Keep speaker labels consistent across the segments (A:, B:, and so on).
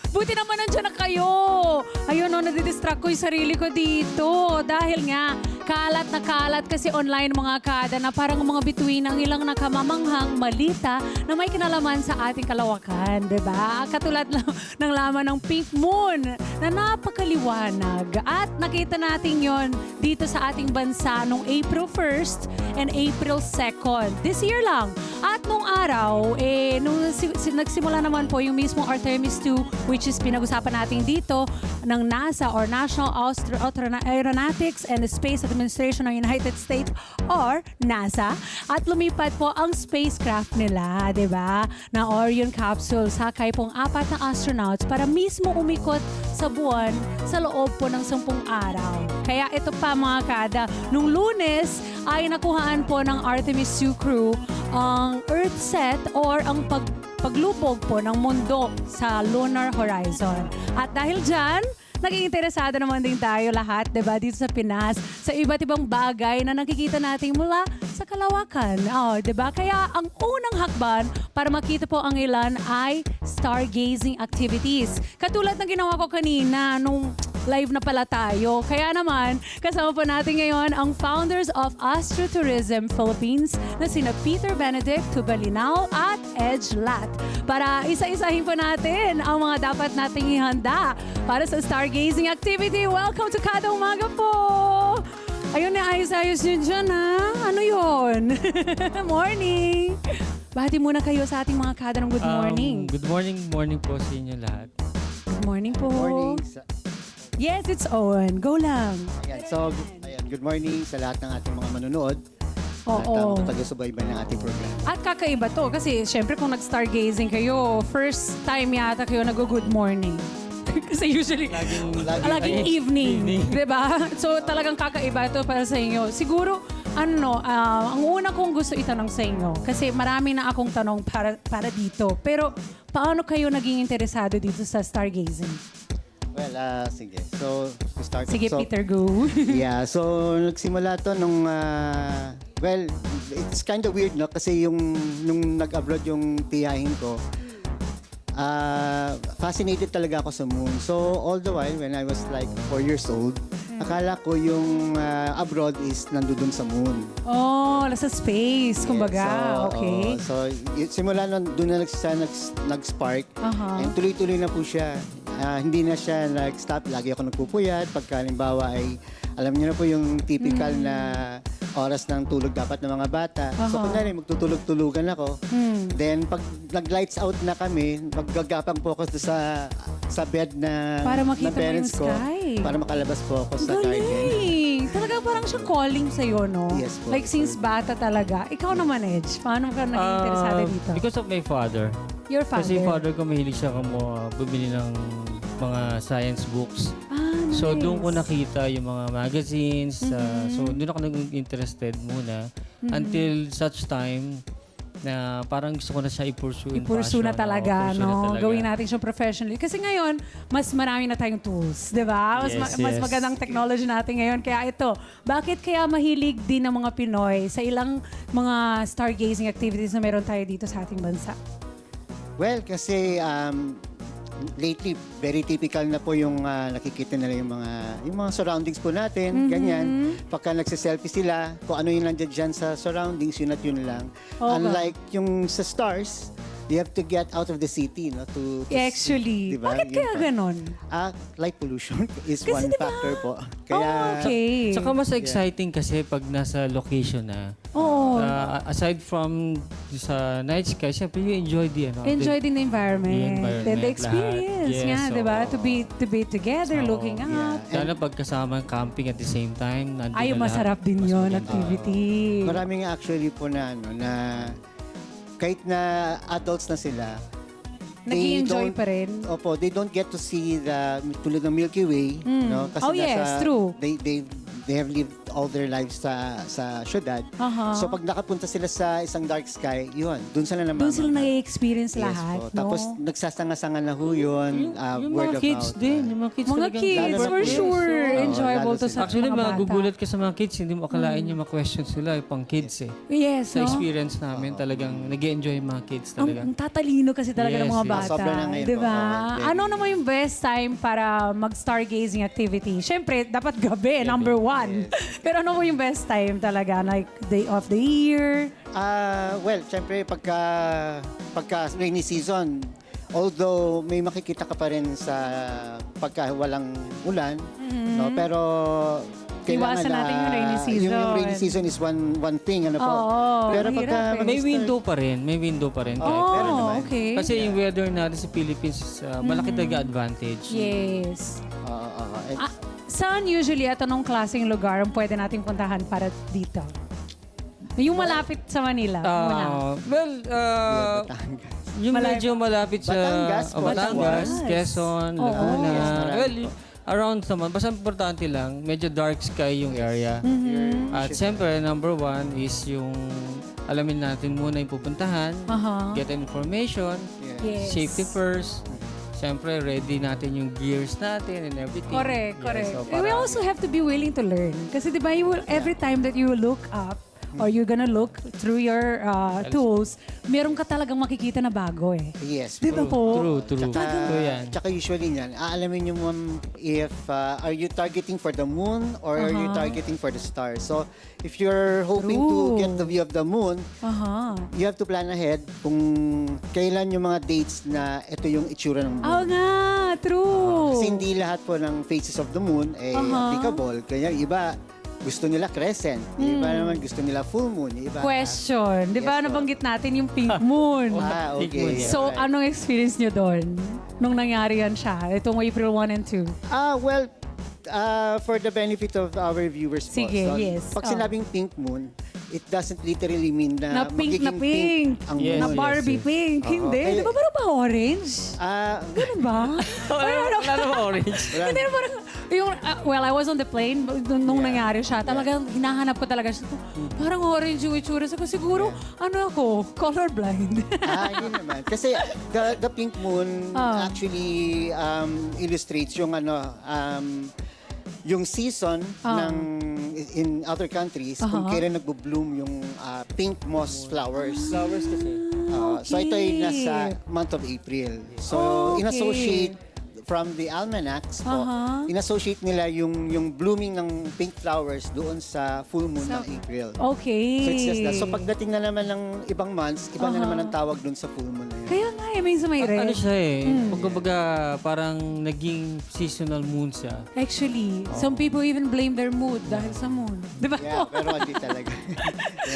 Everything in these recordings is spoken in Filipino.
A: buti naman nandiyan na kayo. Ayun, no, nadidistract ko yung sarili ko dito. Dahil nga, kalat kasi online mga kada na parang mga bituin ang ilang nakamamanghang malita na may kinalaman sa ating kalawakan, di ba? Katulad ng laman ng Pink Moon na napakaliwanag. At nakita natin yon dito sa ating bansa noong April 1st and April 2nd. This year lang. At nung araw, nung nagsimula naman po yung mismong Artemis 2, which is pinag-usapan natin dito ng NASA or National Aeronautics and Space Administration ng United States or NASA. At lumipat po ang spacecraft nila, di ba? Na Orion capsule. Sakay pong 4 na astronauts para mismo umikot sa buwan sa loob po ng 10 araw. Kaya ito pa mga kada, nung Lunes ay nakuhaan po ng Artemis 2 crew ang Earth set or ang paglubog po ng mundo sa lunar horizon. At dahil dyan, naging interesado naman din tayo lahat, diba, dito sa Pinas, sa iba't ibang bagay na nakikita natin mula sa kalawakan. Oh, diba? Kaya ang unang hakban para makita po ang ilan ay stargazing activities. Katulad ng ginawa ko kanina nung live na pala tayo. Kaya naman, kasama po natin ngayon ang founders of Astrotourism Philippines na sina Peter Benedict, Tubalinao at Edge Lat. Para isa-isahin po natin ang mga dapat nating ihanda para sa stargazing activity. Welcome to Kada Umaga po! Ayun na, ayos-ayos yun dyan, ha? Ano yun? Morning! Bahati muna kayo sa ating mga kada ng good morning.
B: Good morning po sa inyo lahat.
A: Good morning po.
C: Morning.
A: Yes, it's on. Go lang.
C: Good morning sa lahat ng ating mga manonood. At
A: Oo.
C: ang taga-subaybay ng ating program.
A: At kakaiba to kasi syempre kung nag-stargazing kayo, first time yata kayo nag-good morning. Kasi usually, laging evening. Diba? So talagang kakaiba ito para sa inyo. Siguro, ang una kong gusto itanong sa inyo, kasi marami na akong tanong para dito. Pero paano kayo naging interesado dito sa stargazing?
C: Well, sige. So, to start.
A: Sige,
C: so,
A: Peter, go.
C: Yeah, so nagsimula to nung, well, it's kind of weird, no? Kasi nung nag-abroad yung tiyahin ko, fascinated talaga ako sa moon. So, all the while, when I was like 4 years old, akala ko yung abroad is nandun sa moon.
A: Oh, nasa space, kumbaga. Okay.
C: So, simula nun, doon na nag-spark.
A: Aha.
C: And tuloy-tuloy na po siya. Hindi na siya nag-stop. Lagi ako nagpupuyat. Pagka halimbawa ay, alam niyo na po yung typical na oras ng tulog dapat ng mga bata. So, kunyari, magtutulog-tulugan ako. Then, pag nag-lights out na kami, maggagapang po ako sa bed na
A: Para makita
C: ng
A: mo
C: parents
A: yung
C: ko.
A: sky.
C: Para makalabas po ako sa garden.
A: Galing! Talaga parang siya calling sa'yo, no?
C: Yes po.
A: Like since bata talaga. Ikaw naman, Edge. Paano ka naging interesado dito?
B: Because of my father.
A: Your father?
B: Kasi father ko mahilig siya bumili ng mga science books.
A: Nice.
B: So doon ko nakita yung mga magazines. So doon ako naging interested muna. Until such time na parang gusto ko na siya i-pursue.
A: I-pursue na talaga,
B: pursue na
A: no?
B: talaga.
A: Gawin natin siya professionally. Kasi ngayon, mas marami na tayong tools, di ba? Mas
B: Yes.
A: magandang technology natin ngayon. Kaya ito, bakit kaya mahilig din ng mga Pinoy sa ilang mga stargazing activities na meron tayo dito sa ating bansa?
C: Well, kasi lately, very typical na po yung nakikita nila yung mga surroundings po natin, ganyan. Pagka nagsiselfie sila, kung ano yung nandiyan dyan sa surroundings, yun at yun lang.
A: Okay.
C: Unlike yung sa stars, you have to get out of the city, no? To
A: Actually,
C: see, diba?
A: bakit
C: Yun
A: kaya
C: pa.
A: ganon?
C: Light pollution is
A: Kasi
C: one
A: diba?
C: factor po.
A: Okay.
B: Tsaka mas exciting kasi pag nasa location na.
A: Oo.
B: Aside from sa night sky, syempre you enjoy
A: Enjoy din the environment.
B: The environment,
A: And the experience
B: lahat. Yes,
A: nga, di ba?
B: oo.
A: To be together, looking up.
B: Lalo pag kasama camping at the same time. nandun
A: Ay,
B: na
A: masarap
B: lahat.
A: din
B: Mas
A: yon
B: maganda.
A: activity.
C: Maraming actually po na kahit na adults na sila, they
A: Nag-enjoy
C: don't-
A: pa rin.
C: Opo, they don't get to see tulad ng Milky Way, no? Kasi
A: Oh, yes,
C: nasa-
A: true.
C: They have lived all their lives sa syudad.
A: Aha.
C: So pag nakapunta sila sa isang dark sky, yun, doon sila namamangha.
A: Doon sila na-experience
C: Yes
A: lahat,
C: po.
A: no?
C: Tapos nagsasanga-sanga na ho yun.
B: Yung
C: Word
B: mga
C: of
B: kids
C: mouth.
B: din. Yung mga kids
A: Mga
B: talagang
A: kids,
C: lalo na
A: for
C: kids.
A: sure.
C: Oo,
A: Enjoyable
C: lalo
A: to
C: sila.
A: sa
B: Actually,
A: mga bata.
B: magugulat ka sa mga kids. Hindi mo akalain yung ma-question sila. Pang kids eh.
A: Yes,
B: Sa
A: no?
B: experience namin, talagang nag-enjoy yung mga kids
A: Ang,
B: talaga.
A: ang tatalino kasi talaga ng
B: Yes,
A: mga
B: yes.
A: bata.
C: Sobra na ngayon
A: Di
C: po.
A: ba?
C: Oo,
A: Ano naman yung best time para mag-stargazing activity? Siyempre, dapat gabi, number one. Pero ano mo yung best time talaga? Like, day of the year?
C: Well, syempre pagka rainy season, although may makikita ka pa rin sa pagka walang ulan, no? Pero kailangan
A: Iwasan natin yung rainy season.
C: Yung rainy season is one thing, ano po.
A: Oo,
C: Pero
A: ang
C: pagka
A: hirap eh.
B: May window pa rin. May window pa rin. kahit
C: meron
A: Oh,
C: naman.
A: okay.
B: Kasi yung weather natin sa Philippines, malaki talaga advantage.
A: Yes.
C: And,
A: Saan usually at anong klaseng lugar ang pwede nating puntahan para dito? Yung malapit sa Manila. muna.
C: Batangas.
B: Yung medyo malapit sa
C: Batangas po.
B: Batangas,
A: Batangas.
B: Quezon,
A: Oo.
B: Laguna.
C: Yes, marami
B: Well,
C: po.
B: around naman. Basta importante lang, medyo dark sky yung area.
A: Mm-hmm.
B: At siyempre, number one is yung alamin natin muna yung pupuntahan,
A: Aha.
B: get information,
A: Yes.
B: safety first. Siyempre, ready natin yung gears natin and everything.
A: Correct,
B: Yeah,
A: correct.
B: so
A: And we
B: para-
A: also have to be willing to learn. Kasi di ba, you will, every time that you look up, or you're gonna look through your tools, meron ka talagang makikita na bago eh.
C: Yes.
A: Di ba po?
B: True. Ito yan.
C: Tsaka usually niyan, aalamin nyo ma'am if are you targeting for the moon or are you targeting for the stars. So, if you're hoping to
A: True.
C: get the view of the moon,
A: Aha.
C: you have to plan ahead kung kailan yung mga dates na ito yung itsura ng moon.
A: Oo nga, true.
C: Kasi hindi lahat po ng phases of the moon ay applicable. Kaya iba gusto nila crescent, yung iba naman gusto nila full moon, yung iba.
A: Question. Di ba
C: Yes, po.
A: nabanggit natin yung pink moon?
C: Okay.
A: So,
C: Right.
A: anong experience nyo doon? Nung nangyari yan siya? Itong April 1 and 2.
C: Well, for the benefit of our viewers po.
A: Sige,
C: so,
A: yes.
C: Pag
A: Oh.
C: sinabing pink moon, it doesn't literally mean
A: Na
C: na,
A: pink na
C: magiging
A: pink.
C: ang
B: Yes,
A: Na
C: moon.
A: Barbie
B: yes.
A: pink.
C: Oo.
A: Hindi.
C: Eh,
A: Di ba parang ba orange? Ganun ba?
B: Wala naman orange.
A: Hindi na parang, yung, well, I was on the plane nung nangyari siya. Talagang hinahanap ko talaga siya. Parang orange yung itsura. So, siguro, ano ako, colorblind.
C: Yun naman. Kasi the pink moon actually illustrates yung yung season ng in other countries kung kailan nagbo-bloom yung pink moss flowers.
B: Flowers kasi.
C: So ito ay nasa month of April. So
A: Okay.
C: in-associate from the almanacs po, in-associate nila yung blooming ng pink flowers doon sa full moon ng April.
A: Okay.
C: So it's just that. So pagdating na naman ng ibang months, iba na naman ang tawag doon sa full moon na yun.
A: Kaya nga, may sa may
B: Ano
A: red.
B: siya eh, kumbaga parang naging seasonal moon siya.
A: Actually, some people even blame their mood dahil sa moon. Di ba?
C: Yeah, pero hindi talaga.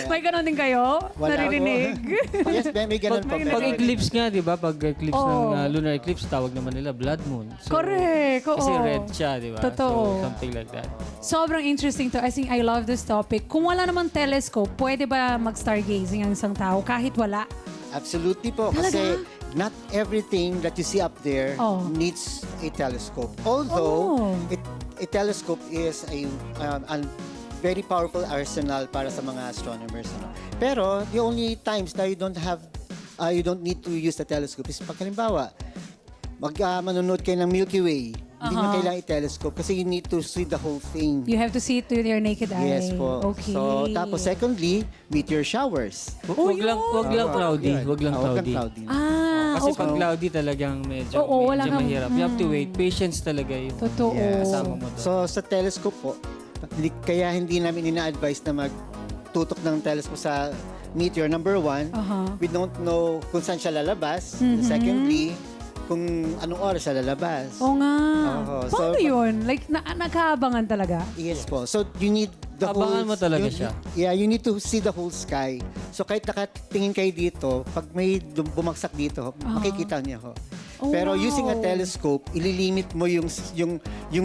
A: May ganon din kayo?
C: Wala
A: Naririnig?
C: po. Yes, may ganun po.
B: Pag
C: pero-
B: eclipse nga, di ba? Pag eclipse
A: Oo.
B: ng lunar eclipse, tawag naman nila blood moon. So,
A: Correct. Oo.
B: Kasi red siya, di ba?
A: Totoo.
B: So, something like that.
A: Sobrang interesting to. I think I love this topic. Kung wala namang telescope, pwede ba mag-stargazing ang isang tao kahit wala?
C: Absolutely po. Kasi not everything that you see up there needs a telescope. Although, a telescope is a very powerful arsenal para sa mga astronomers. Ano? Pero, the only times na you don't need to use the telescope is pag halimbawa, manonood kayo ng Milky Way. Hindi nyo kailangan i-telescope kasi you need to see the whole thing.
A: You have to see it with your naked eye.
C: Yes po.
A: Okay.
C: So, tapos secondly, meteor showers.
B: Wag lang cloudy. Wag lang
C: Huwag kang
B: cloudy.
C: cloudy.
B: Kasi
A: okay.
B: pag cloudy talagang medyo,
A: Oo, wala kang-
B: mahirap. You have to wait. Patience talaga yung
A: Totoo.
B: kasama mo doon.
C: So, sa telescope po, kaya hindi namin ina-advise na magtutok ng telescope sa meteor. Number one, we don't know kung saan siya lalabas. Secondly, kung anong oras siya lalabas.
A: Oo nga.
C: Oo.
A: Paano
C: So,
A: yun? Like, nagkaabangan talaga?
C: Yes po. So, you need the whole...
B: Abangan mo talaga siya.
C: Yeah, you need to see the whole sky. So, kahit nakatingin kayo dito, pag may bumagsak dito, makikita niyo ho.
A: Oh,
C: Pero
A: wow.
C: using a telescope, ililimit mo yung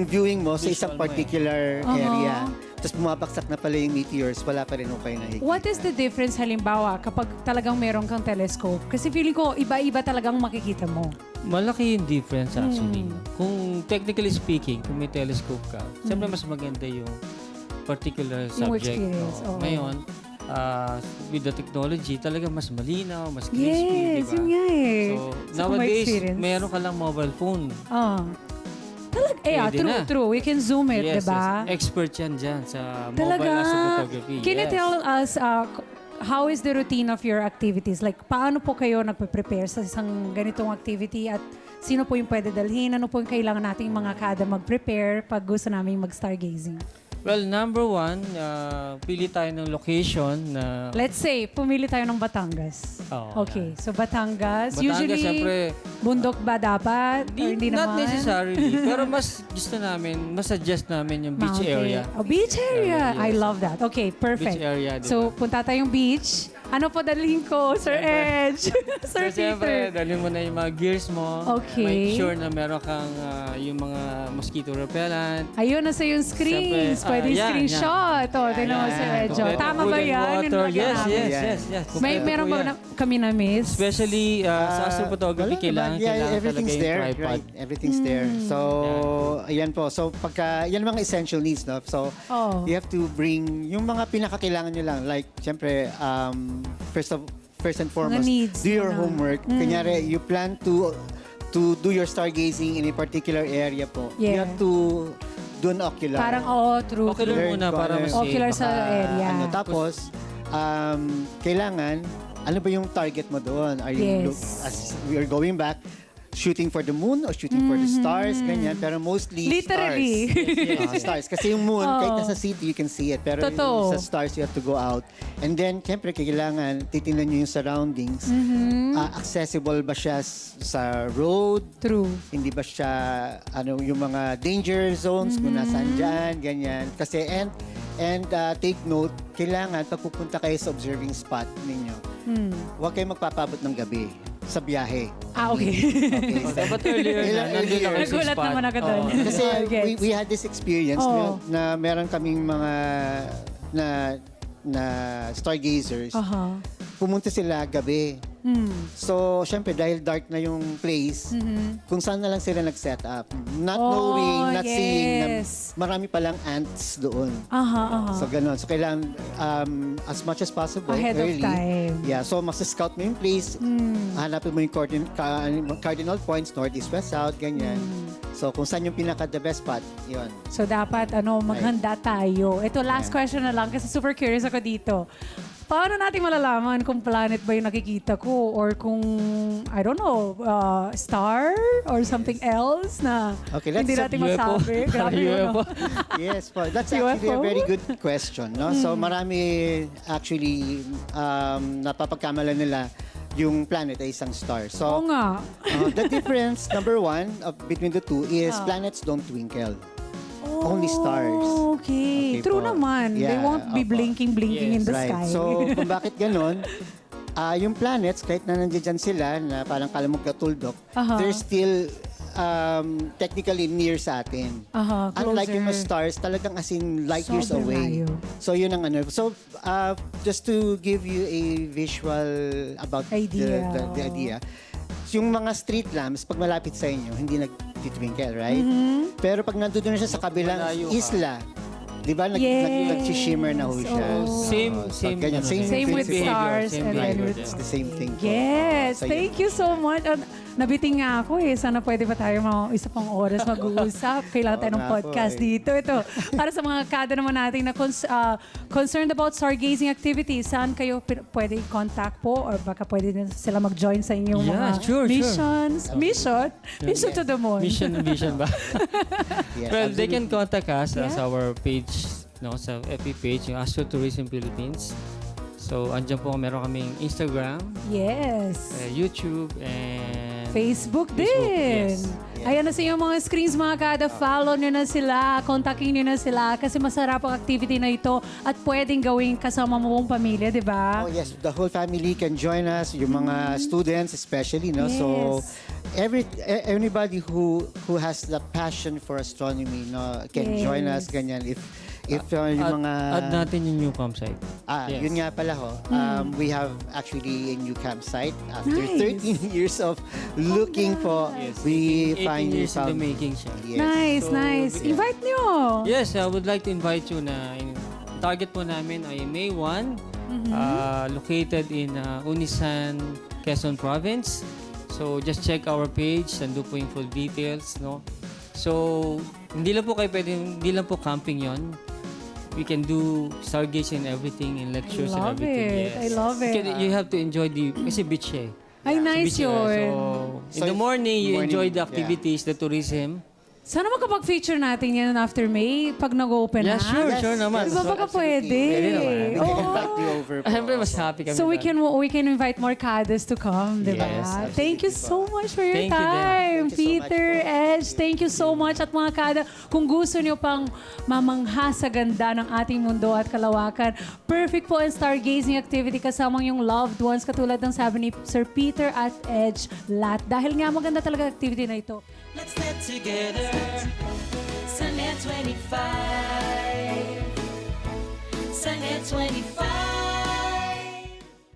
C: viewing mo sa isang
B: Visual mo eh.
C: particular area. Tapos bumabagsak na pala yung meteors, wala pa rin ho kayo nakikita.
A: What is the difference halimbawa kapag talagang meron kang telescope? Kasi feeling ko, iba-iba talagang makikita mo.
B: Malaki yung difference actually. Kung technically speaking, kung may telescope ka, siyempre mas maganda yung particular
A: Yung
B: subject.
A: experience, oo.
B: Ngayon, with the technology, talaga mas malinaw, mas crispy,
A: Yes,
B: di ba?
A: yun nga eh.
B: So,
A: Sa kung may
B: nowadays,
A: experience.
B: meron ka lang mobile phone. Pwede
A: True,
B: na.
A: true. We can zoom it,
B: Yes,
A: diba?
B: yes. Expert yan dyan sa
A: Talaga?
B: mobile as photography.
A: Can you
B: Yes.
A: tell us how is the routine of your activities? Like, paano po kayo nagpe-prepare sa isang ganitong activity at sino po yung pwede dalhin? Ano po yung kailangan nating mga kada mag-prepare pag gusto namin mag-stargazing?
B: Well, number one, pili tayo ng location na...
A: Let's say, pumili tayo ng Batangas.
B: Oo,
A: Okay, so Batangas.
B: Batangas,
A: Usually,
B: syempre,
A: bundok ba dapat? Or hindi
B: not
A: naman?
B: necessarily. Pero mas gusto namin, mas suggest namin yung beach
A: Mountain.
B: area.
A: Oh, beach area.
B: Yes.
A: I love that. Okay, perfect.
B: Beach area, di
A: So,
B: ba?
A: punta tayong beach. Ano po dalhin ko, Sir Edge? Sir
B: So, siyempre,
A: Peter.
B: dali mo na yung mga gears mo.
A: Okay.
B: Make sure na meron kang yung mga mosquito repellent.
A: Ayun, nasa yung screens.
B: Siyempre,
A: Pwede
B: yan,
A: screenshot. O, tingnan mo, Sir Edge. O,
B: Kompleto
A: tama
B: food
A: ba
B: and
A: yan?
B: water.
A: Yung
B: Yes,
A: namin?
B: yes,
C: Yan.
B: yes, yes.
A: May
B: Kompleto
A: meron
B: po
A: ba
B: yan.
A: kami na miss?
B: Especially sa astrophotography,
C: wala naman.
B: kailangan talaga
C: everything's
B: yung
C: there,
B: tripod.
C: right? Everything's there. So, ayan po. So, pagka, yan ang mga essential needs, no? So,
A: Oh.
C: you have to bring yung mga pinakakailangan nyo lang. Like, syempre, first and foremost,
A: needs
C: do your
A: muna.
C: homework. Kunyari, you plan to do your stargazing in a particular area po. You
A: Yeah.
C: have to do an ocular.
A: Parang, true.
B: Okay lang
C: Learn
B: muna
C: ko
B: para
C: ano.
B: mas safe.
A: Ocular sa area.
C: Tapos, kailangan, ano ba yung target mo doon? Are you
A: Yes.
C: as we are going back, shooting for the moon or shooting for the stars, ganyan. Pero mostly
A: Literally.
C: stars. Stars. Kasi yung moon, kahit nasa city, you can see it. Pero yung
A: Totoo.
C: sa stars, you have to go out. And then, syempre, kailangan titingnan nyo yung surroundings. Accessible ba siya sa road?
A: True.
C: Hindi ba siya, yung mga danger zones kung nasaan dyan, ganyan. Kasi, and take note, kailangan pag pupunta kayo sa observing spot ninyo, huwag kayo magpapabot ng gabi sa biyahe.
A: Okay.
C: Okay?
B: Dapat earlier na, nandun na kayo sa
A: Nagulat
B: spot.
A: naman ako doon.
B: Oo.
C: Kasi
A: Gets.
C: we had this experience
A: Oo.
C: na meron kaming mga na stargazers.
A: Aha.
C: Pumunta sila gabi. So, syempre, dahil dark na yung place, kung saan na lang sila nag-set up. Not knowing, not seeing na
A: yes.
C: marami palang ants doon.
A: Aha.
C: So, ganun. So, kailangan as much as possible,
A: Ahead of
C: early.
A: time.
C: Yeah, so mas-scout mo yung place, hanapin mo yung cardinal points, north, east, west, south, ganyan. So, kung saan yung pinaka-the best spot, yun.
A: So dapat maghanda tayo. Ito last question na lang kasi super curious ako dito. Paano natin malalaman kung planet ba yung nakikita ko or kung I don't know, star or something else na
C: Okay, let's
A: hindi
C: sa
A: natin
B: UFO.
A: masabi. Grabe yun.
B: UFO.
C: Yes po. That's actually a
A: UFO?
C: very good question. No? So, marami actually napapagkamalan nila yung planet ay isang star.
A: Oo
C: So,
A: nga.
C: the difference, number one, between the two is planets don't twinkle. Only stars.
A: Okay.
C: Okay
A: True
C: po.
A: naman. They
C: Yeah,
A: won't be
C: opo.
A: blinking in the
C: Right.
A: sky.
C: So, kung bakit ganun, yung planets, kahit na nandiyan sila, na parang kala mo katuldok,
A: Aha.
C: they're still technically near sa atin.
A: Aha,
C: Unlike yung mga
A: closer.
C: stars, talagang as in light years
A: Sobrang
C: away.
A: layo.
C: So, yun ang ano. So, just to give you a visual about
A: Idea.
C: the idea, yung mga street lamps, pag malapit sa inyo, hindi nag-twinkle, right?
A: Mm-hmm.
C: Pero pag nandun na siya sa kabilang
B: Malayo ka.
C: isla, di ba,
A: Yes.
C: nag-shimmer na ho siya.
A: Oo.
B: Same,
C: ganyan.
B: ano,
A: Same with
C: behavior,
A: stars
B: same
A: and then
B: behavior
A: with...
B: din.
C: It's the same thing po.
A: Yes,
C: So,
A: thank you so much. Nabiting nga ako eh. Sana pwede pa tayo mga isa pang oras mag-uusap. Kailangan tayo
C: Oo
A: ng
C: nga po
A: podcast
C: eh.
A: dito. Ito, para sa mga kada naman natin na concerned about stargazing activities, saan kayo pwede i-contact po or baka pwede din sila mag-join sa inyong
B: Yeah,
A: mga
B: sure.
A: missions. Mission to the moon.
B: Mission ba?
C: Yes,
B: Well, they
C: absolutely.
B: can contact us as
A: Yeah.
B: our page, no, sa FB page, yung Astro Tourism Philippines. So, andyan po meron kaming Instagram,
A: Yes.
B: YouTube, and
A: Facebook din.
B: yes.
A: Ayan na sa yung mga screens mga kada. Follow nyo na sila. Kontakin nyo na sila kasi masarap ang activity na ito at pwedeng gawin kasama mo mong pamilya, di ba?
C: Oh yes, the whole family can join us, yung mga students especially, no? So anybody who has the passion for astronomy, no, can join us
A: Yes.
C: ganyan If yung mga...
B: Add natin yung new campsite. Yes.
C: Yun nga pala ho. We have actually a new campsite. After
A: Nice.
C: 13 years of looking for, we
B: 18
C: finally
B: years in the
C: found...
B: making siya.
C: Yes.
A: Nice,
B: So,
A: nice.
B: yeah.
A: Invite nyo.
B: Yes, I would like to invite you na target po namin ay May 1, located in Unisan, Quezon Province. So just check our page, nandun po yung full details, no? So hindi lang po camping yon. We can do stargazing and everything, and lectures and
A: love
B: everything.
A: it. I love it.
B: You have to enjoy kasi beach eh.
A: Ay, nice
B: Beach,
A: yun.
B: So in the morning, you enjoy the
C: yeah.
B: activities, the tourism.
A: Sana makapag-feature natin yan after May pag nag-open
B: Yeah,
A: na.
B: sure naman.
A: Di ba baka pwede?
B: Pwede naman.
C: We can
A: Oo.
C: invite you over po.
B: Siyempre, mas happy kami.
A: So we
B: doon.
A: can invite more Kadas to come, di ba?
B: Yes, absolutely
A: Thank you so much for your
B: Thank you din.
A: time,
C: Thank you so
A: Peter, Edge. Thank you so much. At mga Kada, kung gusto nyo pang mamangha sa ganda ng ating mundo at kalawakan, perfect po ang stargazing activity kasama yung loved ones katulad ng sabi ni Sir Peter at Edge Lat. Dahil nga maganda talaga activity na ito.
D: Let's get together. Sunday 25. Sunday 25.